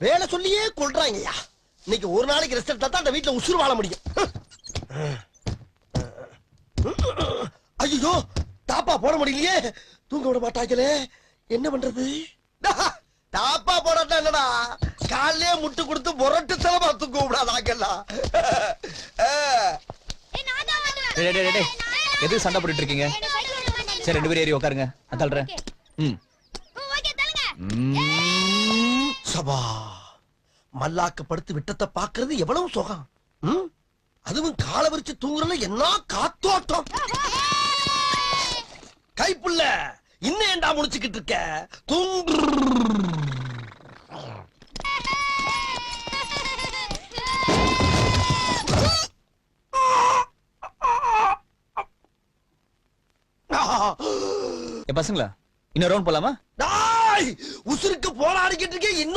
வேலை சொல்லியே கொள்றாங்கய்யா. இன்னைக்கு ஒரு நாளைக்கு ரெஸ்ட் எடுத்தா தான் அந்த வீட்டுல உசுறு வாழ முடியும். ஐயோ தாப்பா போட முடியலையே, தூங்க விட மாட்டாங்களே, என்ன பண்றது? தாப்பா போடட்டா என்னடா, காலையே முட்டு கொடுத்து முரட்டு தலமா தூங்க விடாதாங்கல்லாம். எது சண்டை போட்டுட்டு இருக்கீங்க? சரி 2 பேரும் ஏறி உட்காருங்க. நான் தள்ளுறேன். சபா மல்லாக்க படுத்து விட்டத்தை பாக்குறது எவ்வளவு சுகம். அதுவும் கால விரிச்சு தூங்குறதுல என்ன காத்தோட்டம். கைப்புள்ள இன்னும் ஏண்டா முடிச்சுக்கிட்டு இருக்க? தூங்கு. பசங்களா இன்னும் ரவுண்ட் போலாமா? உசுருக்கு போராடிக்கிட்டு இருக்கேன். இன்னும்